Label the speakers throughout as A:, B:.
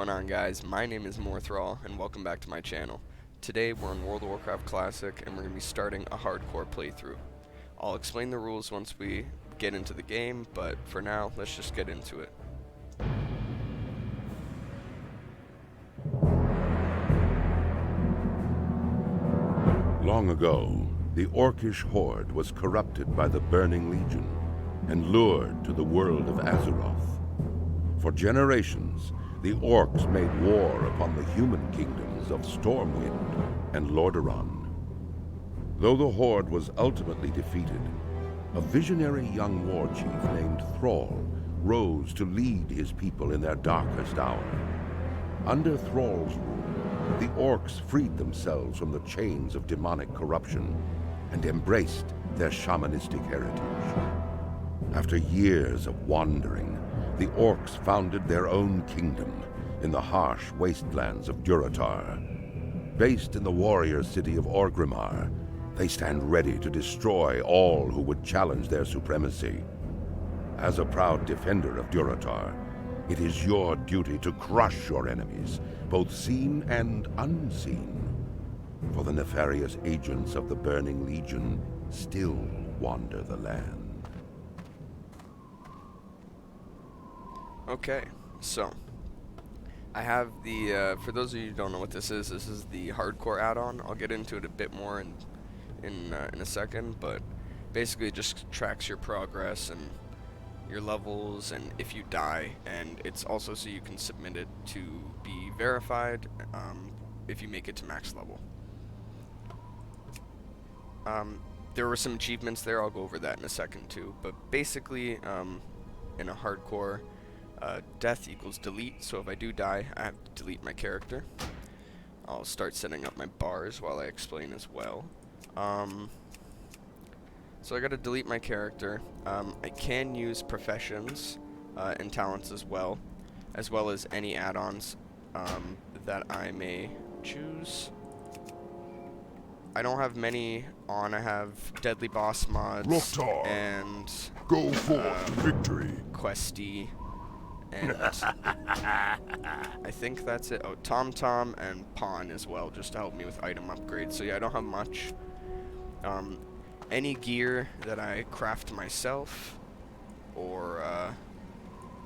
A: going on, guys? My name is Morthral and welcome back to my channel. Today we're in World of Warcraft Classic and we're going to be starting a hardcore playthrough. I'll explain the rules once we get into the game, but for now let's just get into it.
B: Long ago, the Orcish horde was corrupted by the Burning Legion and lured to the world of Azeroth. For generations, the Orcs made war upon the human kingdoms of Stormwind and Lordaeron. Though the horde was ultimately defeated, a visionary young war chief named Thrall rose to lead his people in their darkest hour. Under Thrall's rule, the Orcs freed themselves from the chains of demonic corruption and embraced their shamanistic heritage. After years of wandering, the Orcs founded their own kingdom in the harsh wastelands of Durotar. Based in the warrior city of Orgrimmar, they stand ready to destroy all who would challenge their supremacy. As a proud defender of Durotar, it is your duty to crush your enemies, both seen and unseen. For the nefarious agents of the Burning Legion still wander the land.
A: Okay, so I have the, for those of you who don't know what this is the Hardcore Addon. I'll get into it a bit more in a second, but basically it just tracks your progress and your levels and if you die, and it's also so you can submit it to be verified if you make it to max level. There were some achievements there, I'll go over that in a second too, but basically in a hardcore, death equals delete, so if I do die, I have to delete my character. I'll start setting up my bars while I explain as well. So I gotta delete my character. I can use professions and talents as well as any add-ons that I may choose. I don't have many on. I have deadly boss mods
C: Loktar,
A: and
C: go forth to victory.
A: questy, and I think that's it. Oh, Tom and Pawn as well, just to help me with item upgrades. So yeah, I don't have much. Any gear that I craft myself, or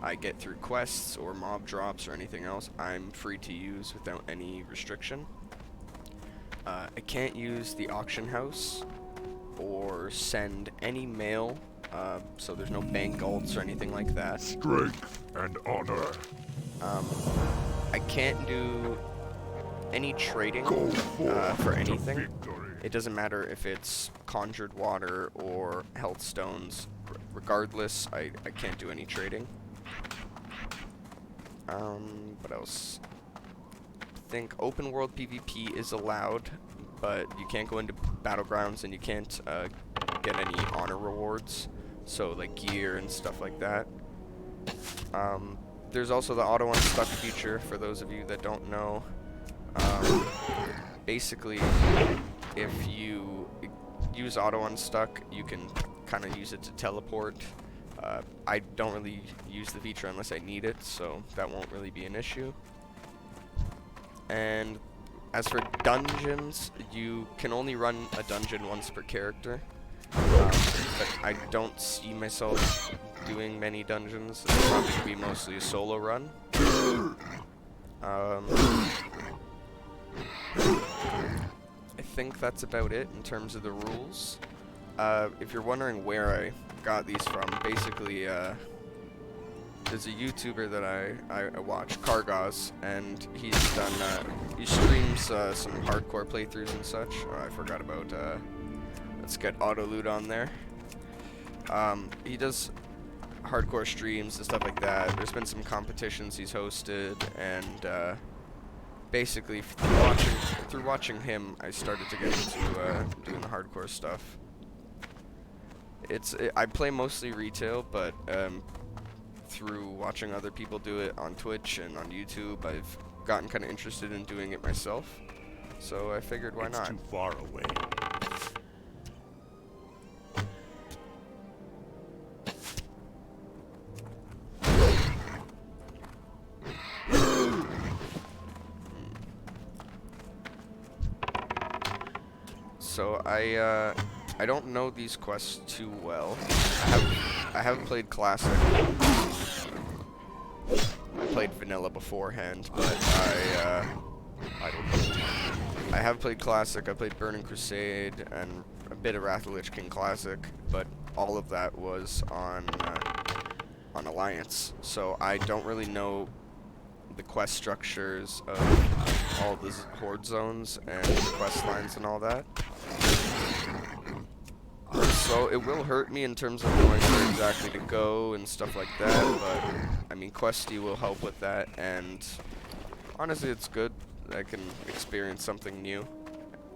A: I get through quests or mob drops or anything else, I'm free to use without any restriction. I can't use the auction house or send any mail, so there's no bank alts or anything like that.
C: Strength and honor.
A: I can't do any trading
C: Go forth
A: for
C: to
A: anything.
C: victory.
A: It doesn't matter if it's conjured water or healthstones. Regardless, I can't do any trading. What else? I think open world PvP is allowed, but you can't go into battlegrounds and you can't get any honor rewards, so like gear and stuff like that. There's also the auto unstuck feature for those of you that don't know. Basically, if you use auto unstuck, you can kind of use it to teleport. I don't really use the feature unless I need it, so that won't really be an issue. And as for dungeons, you can only run a dungeon once per character, but I don't see myself doing many dungeons. It's probably going to be mostly a solo run. I think that's about it in terms of the rules. If you're wondering where I got these from, basically there's a YouTuber that I watch, Kargaz, and he's done he streams some hardcore playthroughs and such. Oh, I forgot about let's get auto loot on there. He does hardcore streams and stuff like that. There's been some competitions he's hosted, and basically through watching him, I started to get into doing the hardcore stuff. I play mostly retail, but through watching other people do it on Twitch and on YouTube, I've gotten kind of interested in doing it myself. So I figured, why not?
C: It's too far away.
A: so I don't know these quests too well. I have played Classic. I played Vanilla beforehand, but I don't know. I have played Classic, I played Burning Crusade, and a bit of Wrath of the Lich King Classic, but all of that was on Alliance, so I don't really know the quest structures of all the horde zones and the quest lines and all that. So it will hurt me in terms of knowing where exactly to go and stuff like that, but I mean, Questy will help with that, and honestly it's good. I can experience something new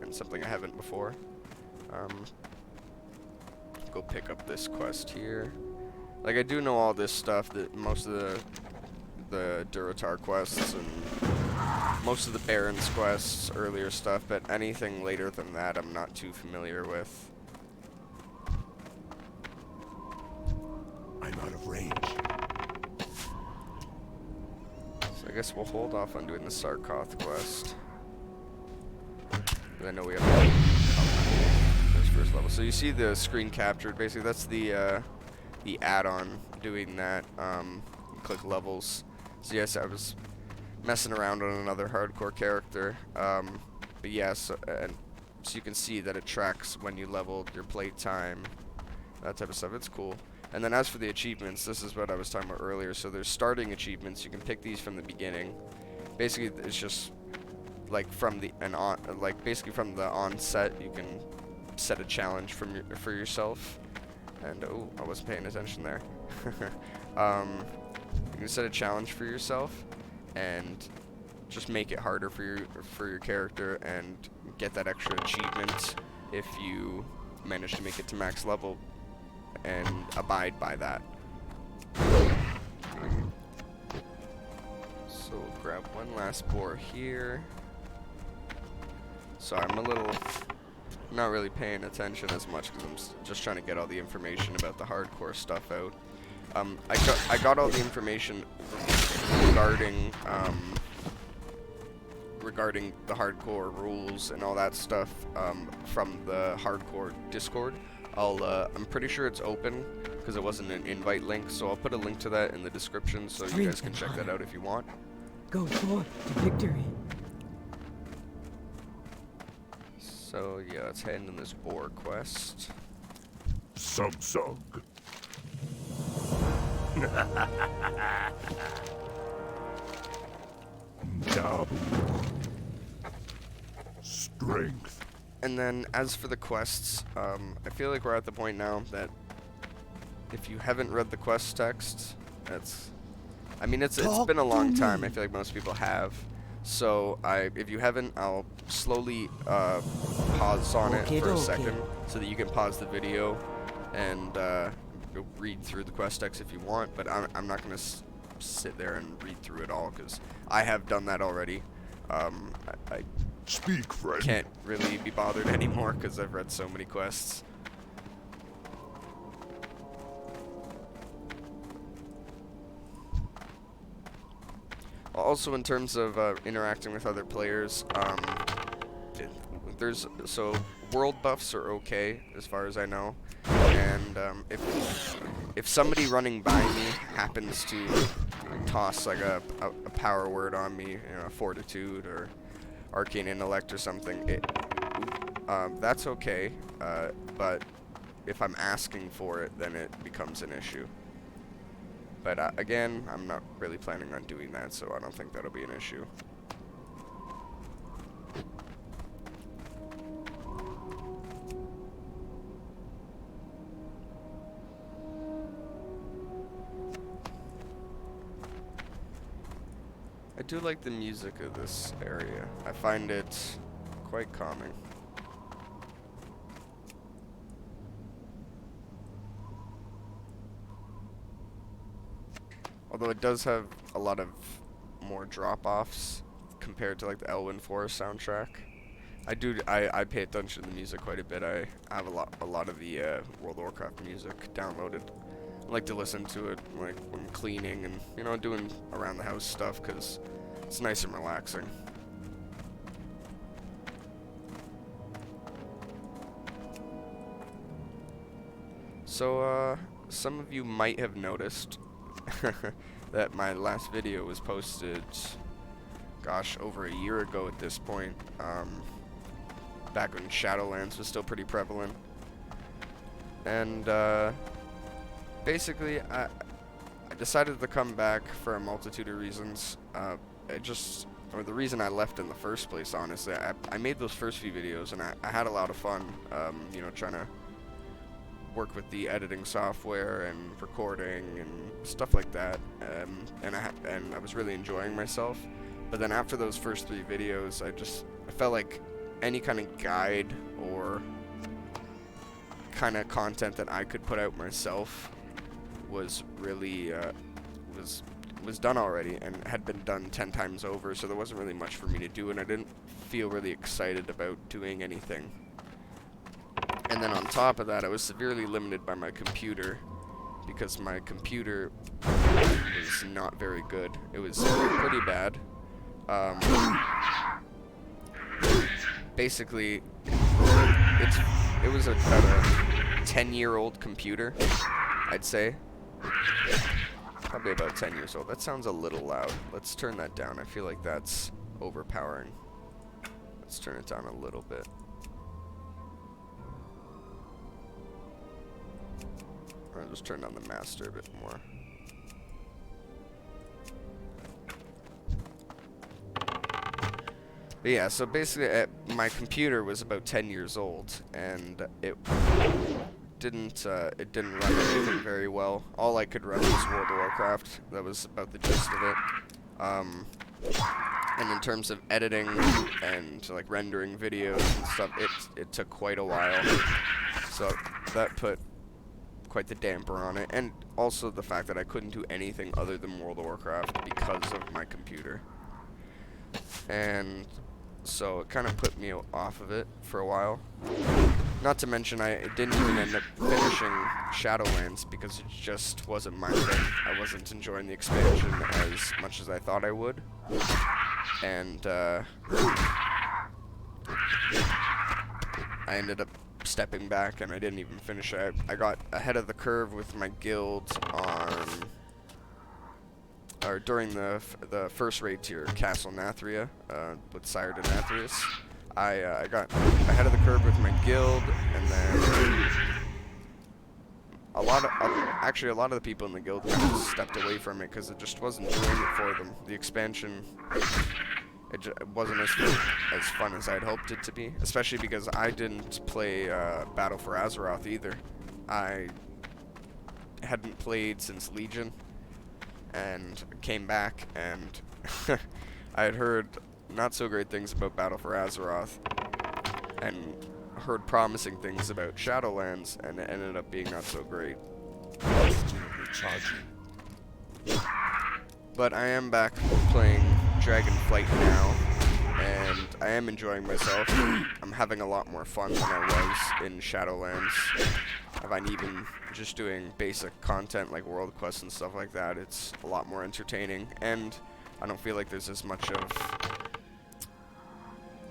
A: and something I haven't before. Go pick up this quest here. Like, I do know all this stuff, that most of the Duratar quests and most of the Baron's quests, earlier stuff, but anything later than that I'm not too familiar with.
C: I'm out of range.
A: So I guess we'll hold off on doing the Sarkoth quest. I know we have this first level. So you see the screen captured. Basically, that's the add-on doing that. Click levels. So yes, I was messing around on another hardcore character. But yes, and so you can see that it tracks when you leveled, your play time, that type of stuff. It's cool. And then as for the achievements, this is what I was talking about earlier. So there's starting achievements. You can pick these from the beginning. Basically, it's just like from the basically from the onset, you can set a challenge for yourself. And oh, I wasn't paying attention there. You can set a challenge for yourself and just make it harder for your character and get that extra achievement if you manage to make it to max level and abide by that. So we'll grab one last boar here. So I'm not really paying attention as much because I'm just trying to get all the information about the hardcore stuff out. I got all the information regarding the hardcore rules and all that stuff from the hardcore Discord. I'm pretty sure it's open because it wasn't an invite link, so I'll put a link to that in the description so you guys can check that out if you want.
D: Go forth to victory.
A: So yeah, let's head into this boar quest.
C: Sug. Dabu. Strength.
A: And then as for the quests, I feel like we're at the point now that if you haven't read the quest text, it's been a long time. I feel like most people have. So if you haven't, I'll slowly pause on it for a second so that you can pause the video and read through the quest text if you want. But I'm not going to sit there and read through it all because I have done that already. I
C: Speak, friend.
A: can't really be bothered anymore because I've read so many quests. Also, in terms of interacting with other players, so world buffs are okay as far as I know, and if somebody running by me happens to toss like a power word on me, you know, fortitude or arcane intellect or something, that's okay. But if I'm asking for it, then it becomes an issue. But again, I'm not really planning on doing that, so I don't think that'll be an issue. I do like the music of this area. I find it quite calming. Although it does have a lot of more drop-offs compared to like the Elwyn Forest soundtrack. I pay attention to the music quite a bit. I have a lot of the World of Warcraft music downloaded. I like to listen to it like when cleaning and, you know, doing around the house stuff because it's nice and relaxing. So, some of you might have noticed that my last video was posted, gosh, over a year ago at this point, back when Shadowlands was still pretty prevalent. And, basically, I decided to come back for a multitude of reasons. Or the reason I left in the first place, honestly, I made those first few videos, and I had a lot of fun, you know, trying to work with the editing software and recording and stuff like that, and I was really enjoying myself. But then after those first 3 videos, I felt like any kind of guide or kind of content that I could put out myself was really was done already and had been done 10 times over, so there wasn't really much for me to do, and I didn't feel really excited about doing anything. And then on top of that, I was severely limited by my computer, because my computer was not very good. It was pretty bad. Basically, it was about a 10-year-old computer, I'd say. Probably about 10 years old. That sounds a little loud. Let's turn that down. I feel like that's overpowering. Let's turn it down a little bit. I'll just turn down the master a bit more. But yeah, so basically my computer was about 10 years old, and it didn't run anything very well. All I could run was World of Warcraft. That was about the gist of it. And in terms of editing and like rendering videos and stuff, it took quite a while. So that put quite the damper on it, and also the fact that I couldn't do anything other than World of Warcraft because of my computer. And so it kind of put me off of it for a while. Not to mention, I didn't even end up finishing Shadowlands because it just wasn't my thing. I wasn't enjoying the expansion as much as I thought I would. And I ended up stepping back, and I didn't even finish it. I got ahead of the curve with my guild during the first raid tier, Castle Nathria, with Sire de Nathrius. I got ahead of the curve with my guild, and then a lot of the people in the guild kind of stepped away from it because it just wasn't doing it for them. The expansion, it wasn't as fun as I'd hoped it to be, especially because I didn't play Battle for Azeroth either. I hadn't played since Legion, and came back, and I had heard not so great things about Battle for Azeroth, and heard promising things about Shadowlands, and it ended up being not so great. But I am back playing Dragonflight now, and I am enjoying myself. I'm having a lot more fun than I was in Shadowlands. If I'm even just doing basic content like world quests and stuff like that, it's a lot more entertaining, and I don't feel like there's as much of,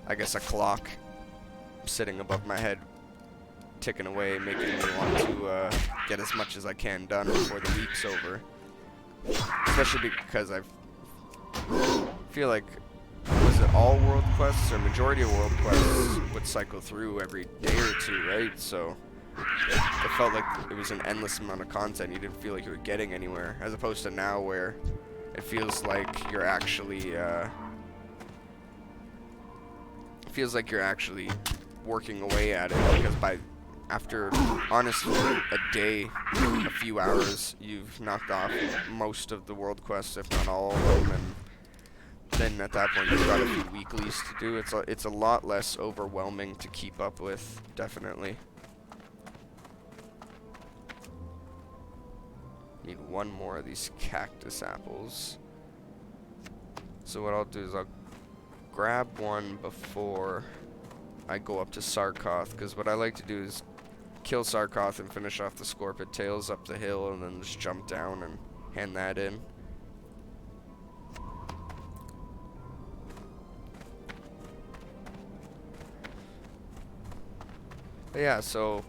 A: I guess, a clock sitting above my head ticking away, making me want to get as much as I can done before the week's over. Especially because I feel like, was it all world quests, or majority of world quests would cycle through every day or two, right? So it felt like it was an endless amount of content. You didn't feel like you were getting anywhere, as opposed to now where it feels like you're actually working away at it, because after honestly a day, a few hours, you've knocked off most of the world quests, if not all of them, and then at that point you've got a few weeklies to do. It's a lot less overwhelming to keep up with, definitely. Need one more of these cactus apples. So what I'll do is I'll grab one before I go up to Sarkoth, because what I like to do is kill Sarkoth and finish off the Scorpid Tails up the hill, and then just jump down and hand that in. But yeah, so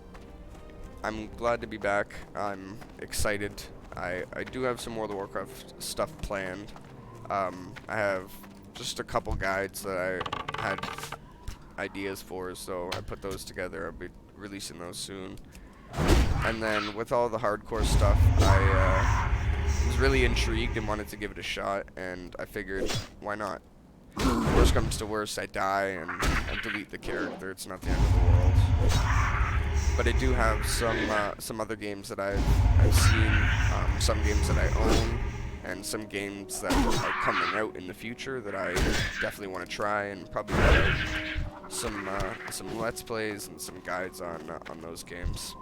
A: I'm glad to be back. I'm excited. I do have some World of Warcraft stuff planned. I have just a couple guides that I had ideas for, so I put those together. I'll be releasing those soon. And then with all the hardcore stuff, I was really intrigued and wanted to give it a shot, and I figured, why not? Worst comes to worst, I die and delete the character. It's not the end of the world. But I do have some other games that I've seen, some games that I own, and some games that are coming out in the future that I definitely want to try, and probably put out some Let's Plays and some guides on those games.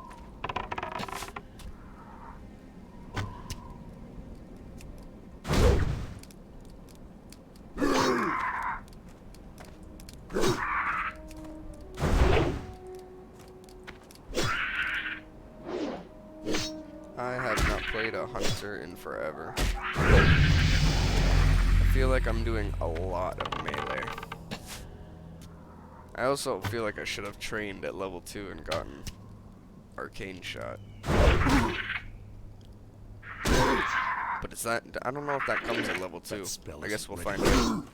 A: I have not played a hunter in forever. I feel like I'm doing a lot of melee. I also feel like I should have trained at level 2 and gotten arcane shot. But is that, I don't know if that comes at level 2. I guess we'll find out.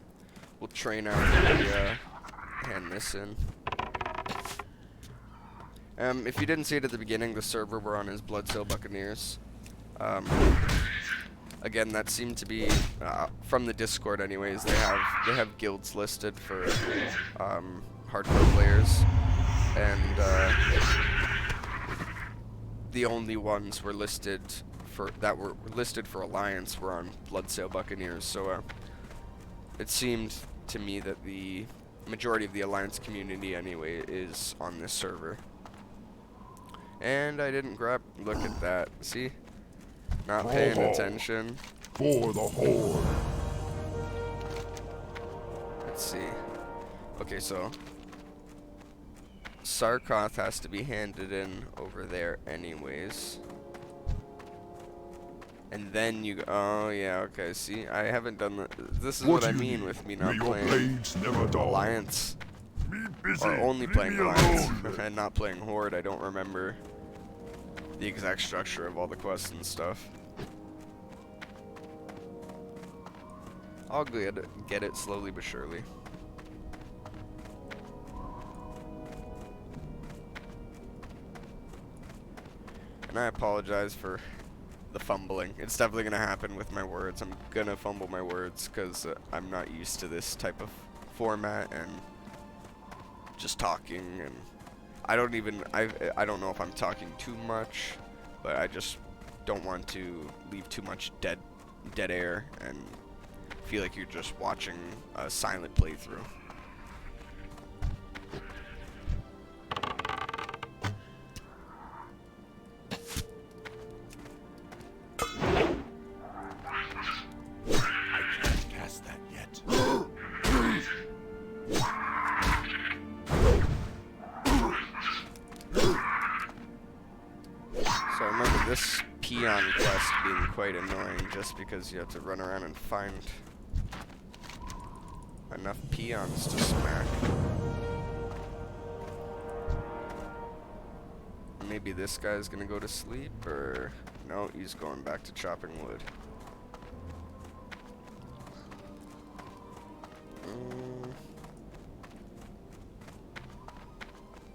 A: We'll train after we hand this in. If you didn't see it at the beginning, the server we're on is Bloodsail Buccaneers. Again, that seemed to be from the Discord, anyways. They have guilds listed for hardcore players, and the only ones were listed for Alliance were on Bloodsail Buccaneers. So it seemed to me that the majority of the Alliance community, anyway, is on this server. And I didn't look at that. See? Not paying attention.
C: For the Horde.
A: Let's see. Okay, so Sarkoth has to be handed in over there anyways. And then you go, oh yeah, okay, see? I haven't done this is what I mean with me not playing Alliance. Or only playing Alliance and not playing Horde. I don't remember the exact structure of all the quests and stuff. I'll get it slowly but surely. And I apologize for the fumbling. It's definitely gonna happen with my words. I'm gonna fumble my words because I'm not used to this type of format and just talking, and I don't know if I'm talking too much, but I just don't want to leave too much dead air and feel like you're just watching a silent playthrough. So I remember this peon quest being quite annoying just because you have to run around and find enough peons to smack. Maybe this guy's gonna go to sleep, or no, he's going back to chopping wood.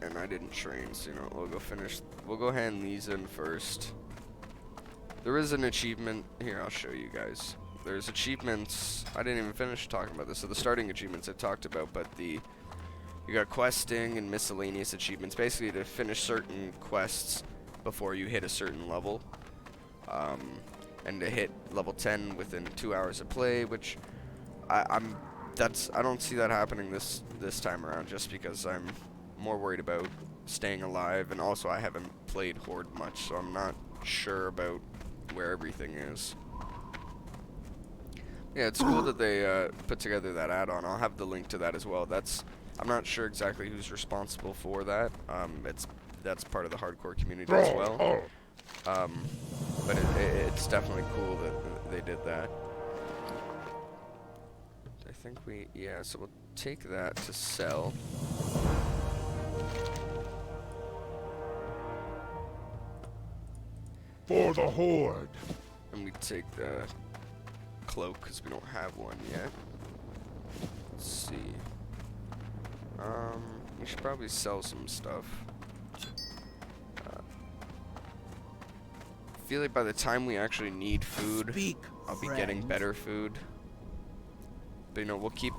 A: And I didn't train, so you know, we'll go hand these in first. There is an achievement here, I'll show you guys. There's achievements, I didn't even finish talking about this, so the starting achievements I talked about, but you got questing and miscellaneous achievements, basically to finish certain quests before you hit a certain level. And to hit level 10 within 2 hours of play, which I don't see that happening this time around, just because I'm more worried about staying alive, and also I haven't played Horde much, so I'm not sure about where everything is. Yeah, it's cool that they put together that add-on. I'll have the link to that as well. I'm not sure exactly who's responsible for that. That's part of the hardcore community as well. But it's definitely cool that they did that. I think so we'll take that to sell.
C: For the Horde.
A: And we take the cloak because we don't have one yet. Let's see. We should probably sell some stuff. I feel like by the time we actually need food, I'll be getting better food. But you know, we'll keep.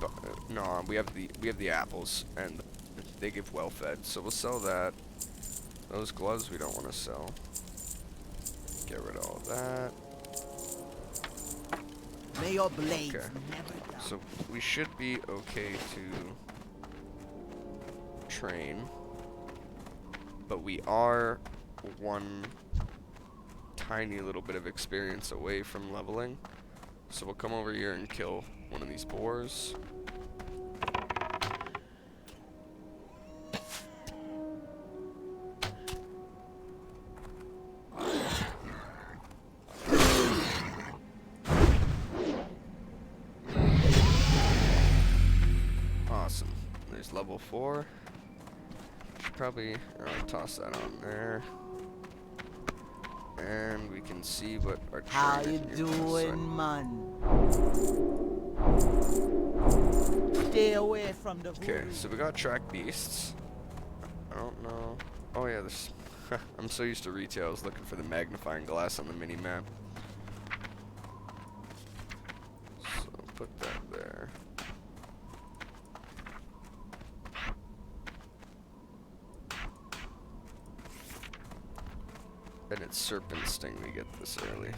A: No, we have the apples, and they give well fed, so we'll sell that. Those gloves we don't want to sell. Get rid of all that.
E: May your blades
A: Okay.
E: never die.
A: So we should be okay to train, but we are one tiny little bit of experience away from leveling. So we'll come over here and kill one of these boars. Awesome. There's level 4. Should probably toss that on there. And we can see what our
E: How
A: trainer
E: you
A: here
E: doing, man? Stay away from the
A: Okay,
E: voodoo.
A: so we got track beasts. I don't know. Oh yeah, there's. I'm so used to retail. I was looking for the magnifying glass on the mini map. So put that there. And it's serpent sting. We get this early.